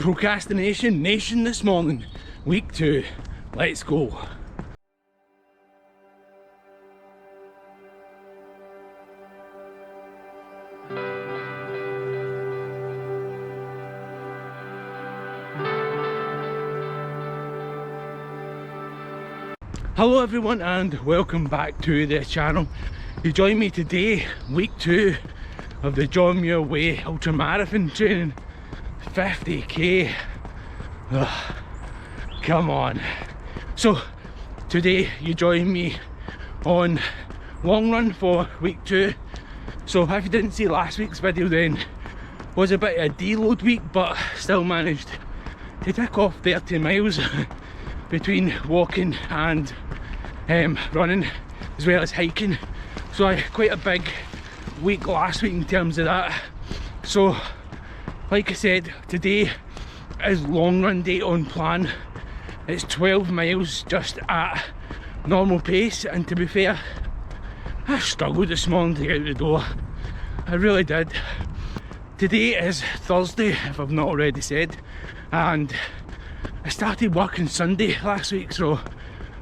Procastination Nation this morning, week 2. Let's go. Hello everyone and welcome back to the channel. You join me today, week 2 of the John Muir Way ultramarathon training. 50k. Ugh, come on. So today you join me on long run for week 2. So if you didn't see last week's video, then was a bit of a deload week, but still managed to tick off 30 miles between walking and running, as well as hiking. So I quite a big week last week in terms of that. So like I said, today is long run day on plan. It's 12 miles just at normal pace, and to be fair, I struggled this morning to get out the door. I really did. Today is Thursday, if I've not already said, and I started working Sunday last week, so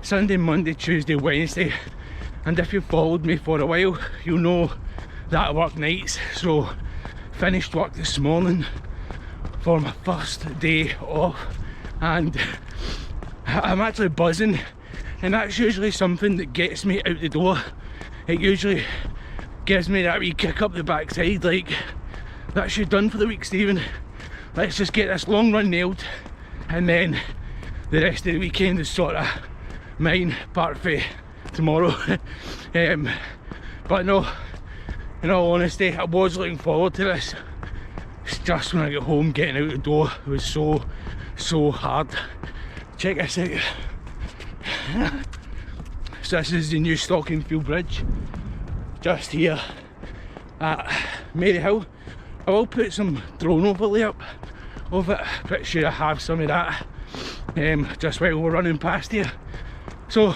Sunday, Monday, Tuesday, Wednesday, and if you've followed me for a while, you'll know that I work nights. So finished work this morning for my first day off, and I'm actually buzzing, and that's usually something that gets me out the door. It usually gives me that wee kick up the backside, like, that's you done for the week, Stephen. Let's just get this long run nailed, and then the rest of the weekend is sort of mine, apart from tomorrow. But no, in all honesty, I was looking forward to this. It's just when I get home, getting out the door was so hard. Check this out. So this is the new Stockingfield Bridge, just here at Maryhill. I will put some drone overlay up of it, pretty sure I have some of that, just while we're running past here. So,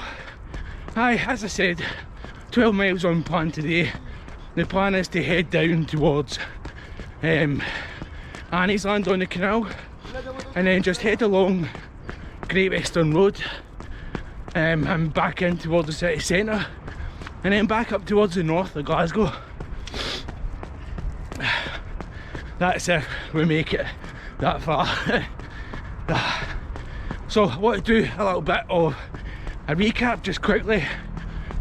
as I said, 12 miles on plan today. The plan is to head down towards Annie's Land on the canal, and then just head along Great Western Road and back in towards the city centre, and then back up towards the north of Glasgow. That's if we make it that far. So I want to do a little bit of a recap just quickly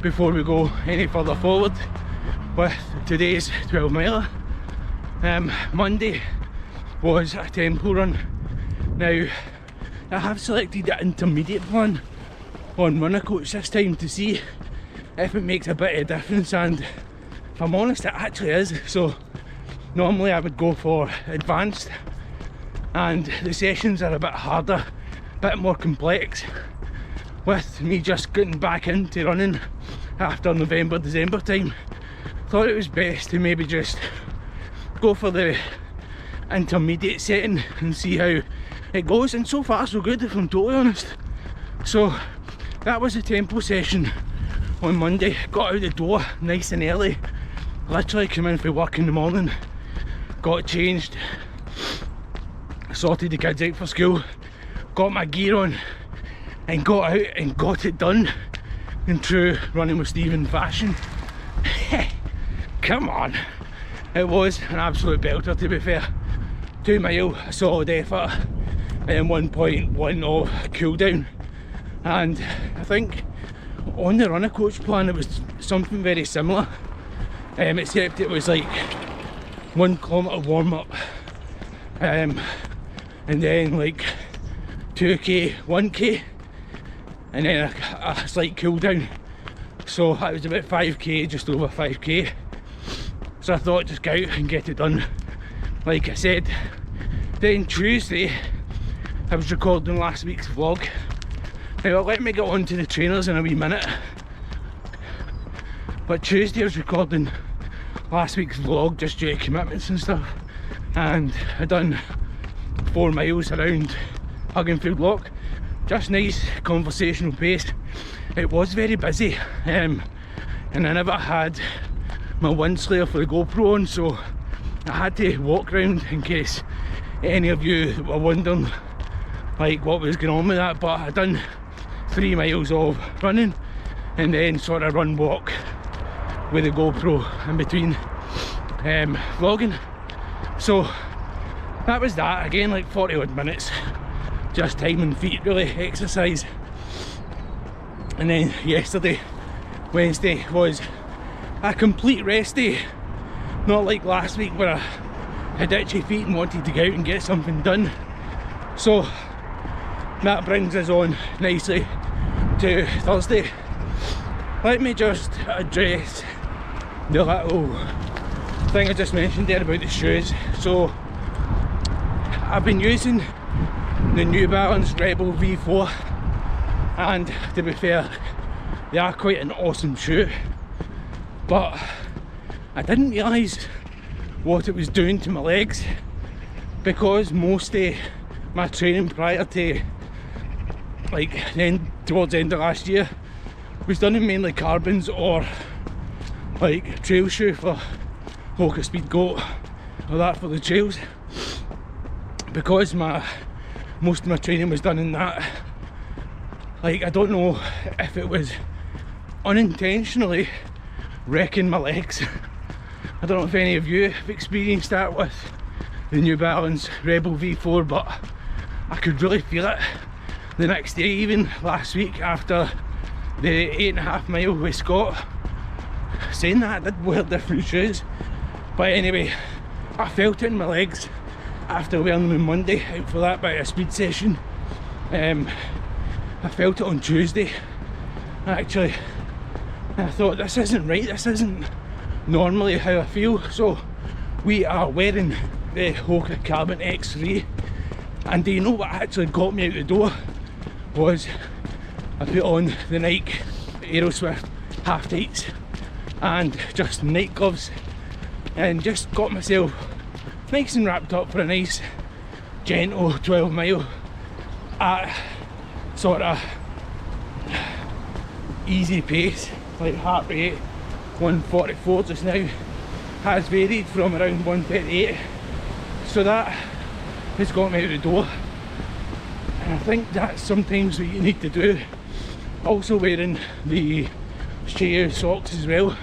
before we go any further forward with today's 12 miler. Monday was a tempo run. Now I have selected the intermediate plan on Runner Coach this time to see if it makes a bit of difference, and if I'm honest, it actually is. So normally I would go for advanced, and the sessions are a bit harder, a bit more complex. With me just getting back into running after November, December time, thought it was best to maybe just go for the intermediate setting and see how it goes, and so far so good, if I'm totally honest. So that was the tempo session on Monday. Got out the door nice and early, literally came in for work in the morning, got changed, sorted the kids out for school, got my gear on, and got out and got it done in true Running with Stephen fashion. Come on, it was an absolute belter, to be fair. 2 mile solid effort and 1.1 of cool down, and I think on the Runner Coach plan it was something very similar, except it was like 1 kilometre warm up, and then like 2k, 1k, and then a slight cool down. So that was about 5k, just over 5k. So I thought just go out and get it done, like I said. Then Tuesday I was recording last week's vlog. Now let me get on to the trainers in a wee minute, but Tuesday I was recording last week's vlog just due to commitments and stuff, and I done 4 miles around Hugginfield Lock. Just nice conversational pace. It was very busy, and I never had my wind slayer for the GoPro on, so I had to walk around in case any of you that were wondering like what was going on with that, but I done 3 miles of running and then sort of run walk with the GoPro in between vlogging. So that was that. Again, like 40 odd minutes, just time and feet really exercise. And then yesterday, Wednesday, was a complete rest day. Not like last week where I had itchy feet and wanted to get out and get something done. So that brings us on nicely to Thursday. Let me just address the little thing I just mentioned there about the shoes. So I've been using the New Balance Rebel V4, and to be fair, they are quite an awesome shoe, but I didn't realise what it was doing to my legs, because most of my training prior to like then towards the end of last year was done in mainly carbons or like trail shoe for Hoka Speed Goat or that for the trails. Because most of my training was done in that, like I don't know if it was unintentionally wrecking my legs. I don't know if any of you have experienced that with the New Balance Rebel V4, but I could really feel it the next day, even last week after the 8.5 mile with Scott. Saying that, I did wear different shoes, but anyway, I felt it in my legs after wearing them on Monday out for that bit of speed session. I felt it on Tuesday actually, and I thought, this isn't right, this isn't normally how I feel. So we are wearing the Hoka Carbon X3, and do you know what actually got me out the door? Was I put on the Nike Aeroswift half tights and just night gloves, and just got myself nice and wrapped up for a nice gentle 12 mile at sort of easy pace. Like heart rate 144 just now, has varied from around 138, so that has got me out the door. And I think that's sometimes what you need to do. Also wearing the sheer socks as well,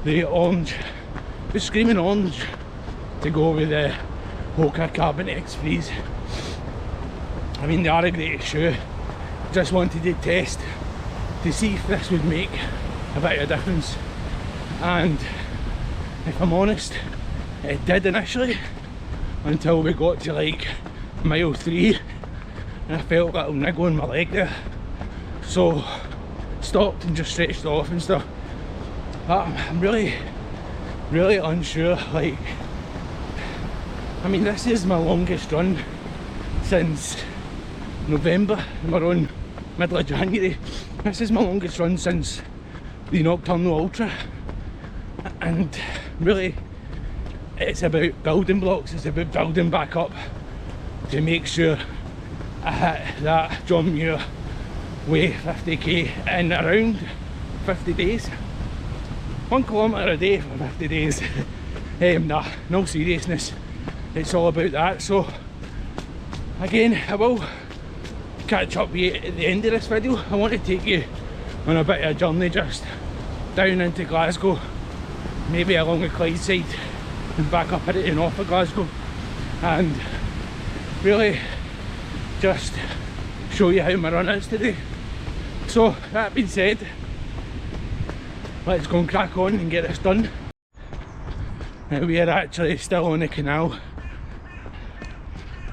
the orange, the screaming orange, to go with the Hoka Carbon X3s. I mean, they are a great shoe. Just wanted to test to see if this would make a bit of a difference, and if I'm honest, it did initially, until we got to like mile 3 and I felt a little niggle in my leg there, so stopped and just stretched off and stuff. But I'm really unsure. Like, I mean, this is my longest run since November, and we're on middle of January. This is my longest run since the Nocturnal Ultra, and really it's about building blocks. It's about building back up to make sure I hit that John Muir Way 50k in around 50 days. 1 kilometre a day for 50 days. Nah, no seriousness, it's all about that. So again, I will catch up with you at the end of this video. I want to take you on a bit of a journey just down into Glasgow, maybe along the Clydeside and back up at it and off of Glasgow, and really just show you how my run is today. So that being said, let's go and crack on and get this done. Now we are actually still on the canal.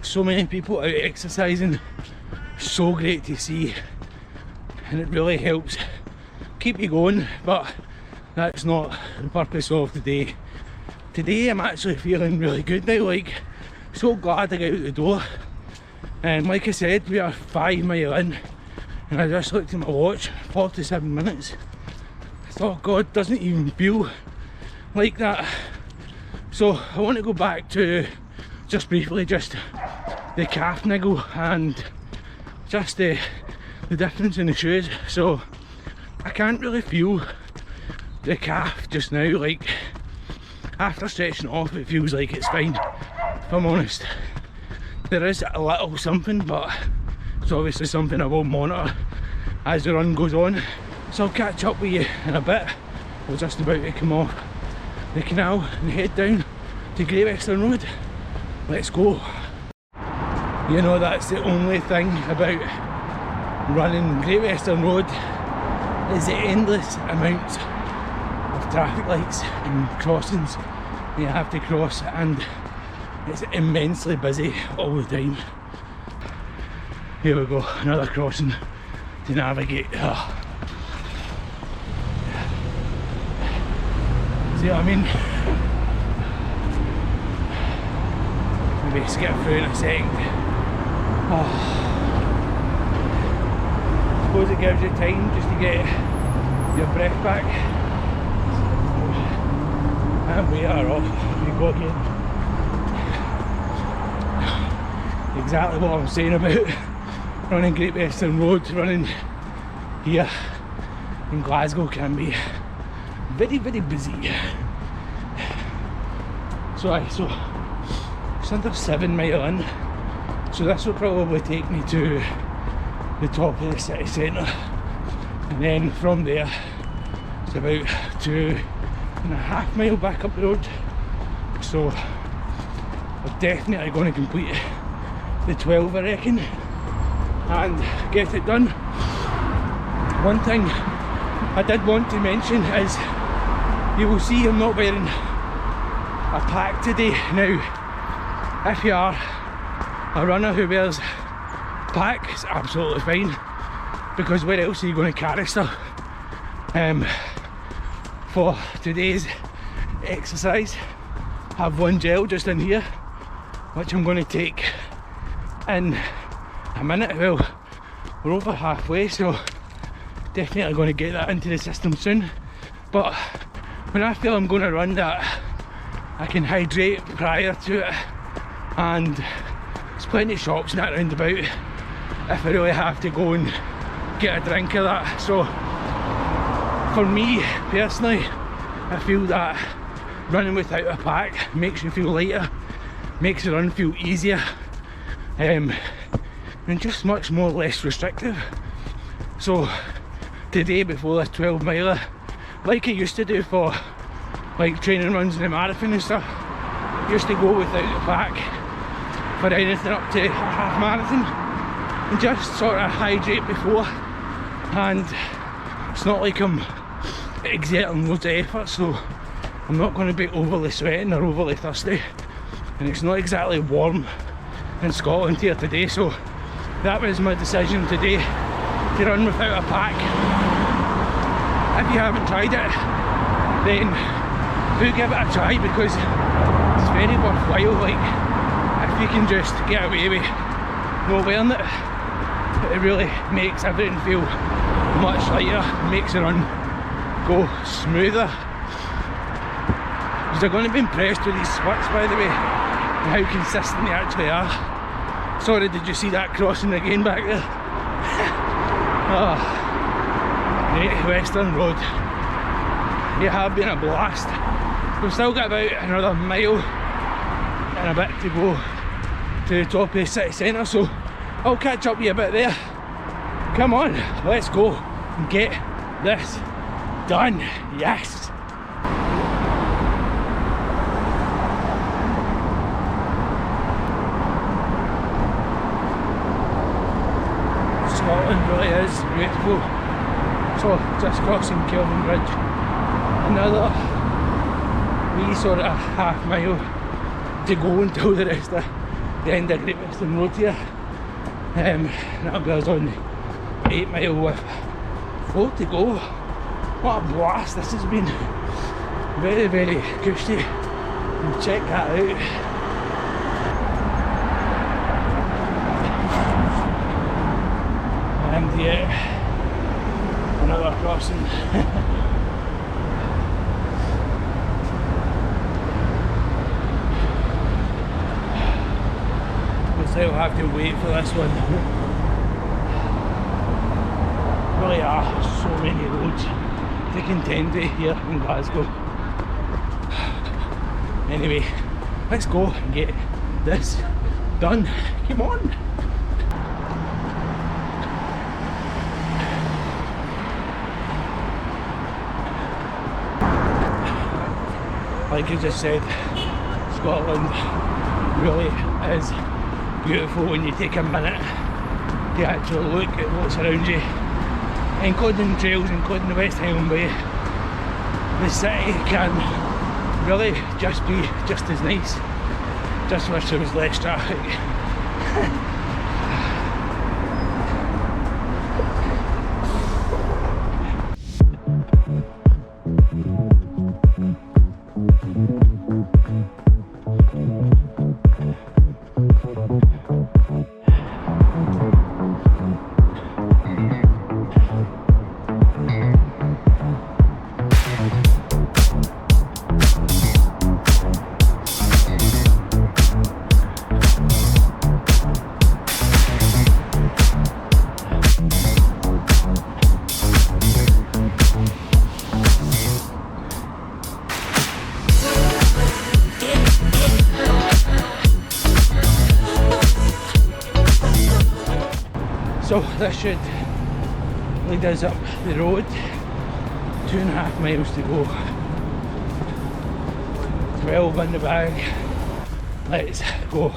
So many people out exercising, so great to see, and it really helps keep you going, but that's not the purpose of today. Today I'm actually feeling really good now, like so glad I got out the door. And like I said, we are 5 mile in, and I just looked at my watch, 47 minutes. I thought, God, doesn't even feel like that. So I want to go back to just briefly just the calf niggle and just the difference in the shoes. So I can't really feel the calf just now. Like after stretching off, it feels like it's fine, if I'm honest. there is a little something, but it's obviously something I will monitor as the run goes on. So I'll catch up with you in a bit. We're just about to come off the canal and head down to Great Western Road. Let's go. You know, that's the only thing about running Great Western Road is the endless amounts of traffic lights and crossings you have to cross, and it's immensely busy all the time. Here we go, another crossing to navigate. Oh. See what I mean? Maybe skip through in a second. Oh. I suppose it gives you time just to get your breath back. And we are off. We go again. Exactly what I was saying about running Great Western Road. Running here in Glasgow can be very, very busy. So it's under 7 mile in, so this will probably take me to the top of the city centre, and then from there it's about 2.5 mile back up the road. So we're definitely going to complete the 12, I reckon, and get it done. One thing I did want to mention is, you will see I'm not wearing a pack today. Now, if you are a runner who wears a pack, it's absolutely fine, because where else are you going to carry stuff? For today's exercise, I have one gel just in here, which I'm going to take in a minute. Well, we're over halfway, so definitely going to get that into the system soon. But when I feel I'm going to run that, I can hydrate prior to it, and there's plenty of shops and that round about if I really have to go and get a drink of that. So for me personally, I feel that running without a pack makes you feel lighter, makes the run feel easier, and just much more less restrictive. So today, before this 12 miler, like I used to do for like training runs in the marathon and stuff, I used to go without the pack for anything up to a half marathon and just sort of hydrate before, and it's not like I'm exerting loads of effort, so I'm not going to be overly sweating or overly thirsty, and it's not exactly warm in Scotland here today, so that was my decision today, to run without a pack. If you haven't tried it, then do give it a try, because it's very worthwhile. Like, if you can just get away with not wearing it, it really makes everything feel much lighter, makes the run go smoother. Because they're going to be impressed with these splits, by the way, and how consistent they actually are. Sorry, did you see that crossing again back there? Oh, Great Western Road. You have been a blast. We've still got about another mile and a bit to go to the top of the city centre, so I'll catch up with you a bit there. Come on, let's go and get this done. Yes! Scotland really is beautiful. So just crossing Kelvin Bridge, another wee sort of half mile to go until the rest of the end of Great Western Road here. That'll be us on the 8 mile with 4 to go. What a blast this has been. Very, very cushy. And check that out. And yeah, another crossing. I'll have to wait for this one. Really are so many roads to contend with here in Glasgow. Anyway, let's go and get this done. Come on. Like I just said, Scotland really is beautiful when you take a minute to actually look at what's around you, including trails, including the West Highland Way. The city can really just be just as nice. Just wish there was less traffic. So this should lead us up the road, 2.5 miles to go, 12 in the bag. Let's go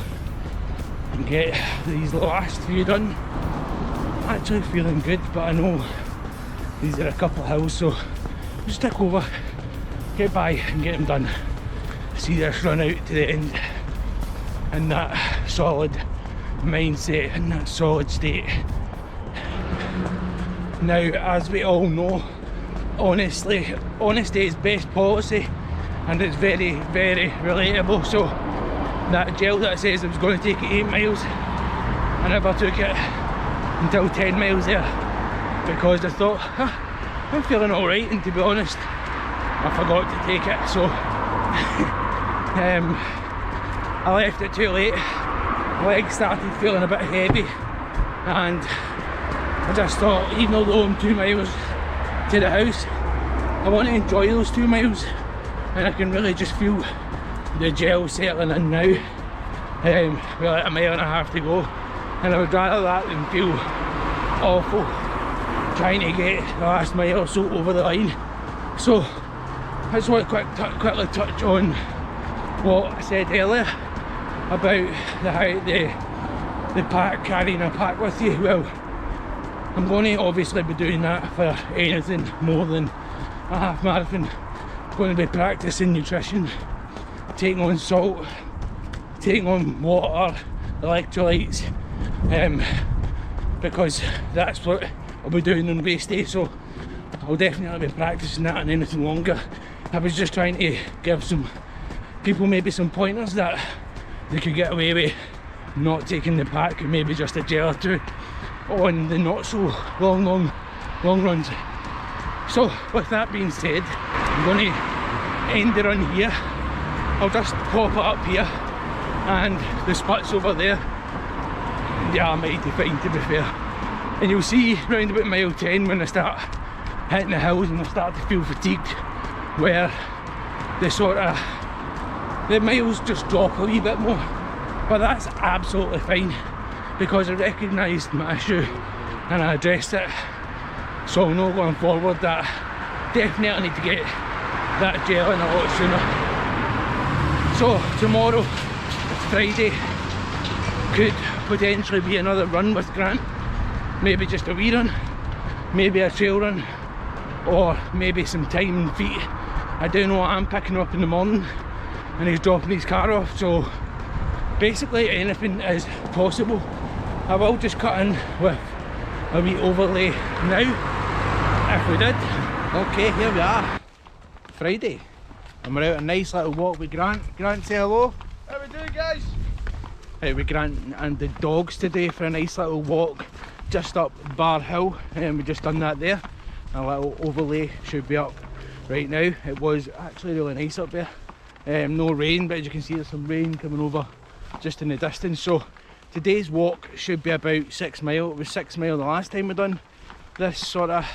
and get these last few done. Actually feeling good, but I know these are a couple of hills, so just stick over, get by and get them done. See this run out to the end in that solid mindset, in that solid state. Now, as we all know, honesty is best policy, and it's very, very relatable. So that gel that says it was going to take it 8 miles, I never took it until 10 miles there, because I thought, I'm feeling alright, and to be honest, I forgot to take it. So I left it too late. Legs started feeling a bit heavy, and I just thought, even though I'm 2 miles to the house, I want to enjoy those 2 miles, and I can really just feel the gel settling in now. We're like 1.5 miles to go, and I would rather that than feel awful trying to get the last mile or so over the line. So I just want to quickly touch on what I said earlier about the pack, carrying a pack with you. Well, I'm going to obviously be doing that for anything more than a half marathon. I'm going to be practicing nutrition, taking on salt, taking on water, electrolytes, because that's what I'll be doing on race day, so I'll definitely be practicing that and anything longer. I was just trying to give some people maybe some pointers that they could get away with not taking the pack, and maybe just a gel or two on the not so long runs. So with that being said, I'm going to end the run here. I'll just pop it up here, and the spot's over there. Yeah, I'm mighty fine, to be fair. And you'll see round about mile 10 when I start hitting the hills and I start to feel fatigued, where the miles just drop a wee bit more. But that's absolutely fine, because I recognised my issue and I addressed it. So I'll know going forward that definitely need to get that gel in a lot sooner. So tomorrow, it's Friday, could potentially be another run with Grant. Maybe just a wee run, maybe a trail run, or maybe some time and feet. I do know I'm picking up in the morning and he's dropping his car off, so basically anything is possible. I will just cut in with a wee overlay now, if we did. Okay, here we are, Friday, and we're out a nice little walk with Grant. Grant, say hello. How we doing, guys? Out with Grant and the dogs today for a nice little walk just up Bar Hill, and we just done that there. A little overlay should be up right now. It was actually really nice up there. No rain, but as you can see there's some rain coming over just in the distance. So today's walk should be about 6 miles. It was 6 miles the last time we done this sort of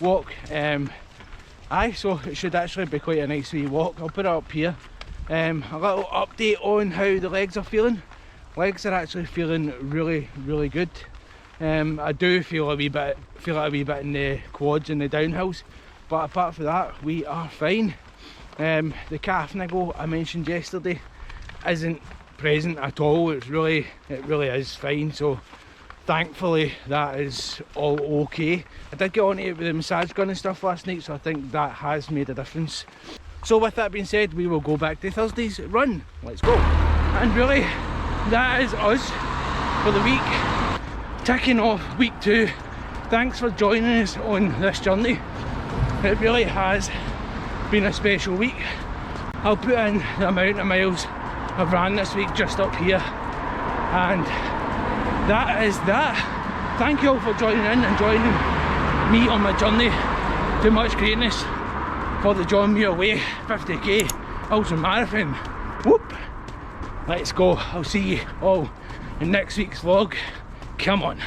walk. So it should actually be quite a nice wee walk. I'll put it up here. A little update on how the legs are feeling. legs are actually feeling really good. I do feel a wee bit in the quads and the downhills, but apart from that we are fine. The calf niggle I mentioned yesterday isn't present at all. It really is fine, so thankfully that is all okay. I did get on it with the massage gun and stuff last night, so I think that has made a difference. So with that being said, we will go back to Thursday's run. Let's go. And really, that is us for the week, ticking off week 2. Thanks for joining us on this journey. It really has been a special week. I'll put in the amount of miles I've ran this week just up here, and that is that. Thank you all for joining in and joining me on my journey to much greatness for the John Muir Way 50k ultra marathon. Whoop! Let's go. I'll see you all in next week's vlog. Come on.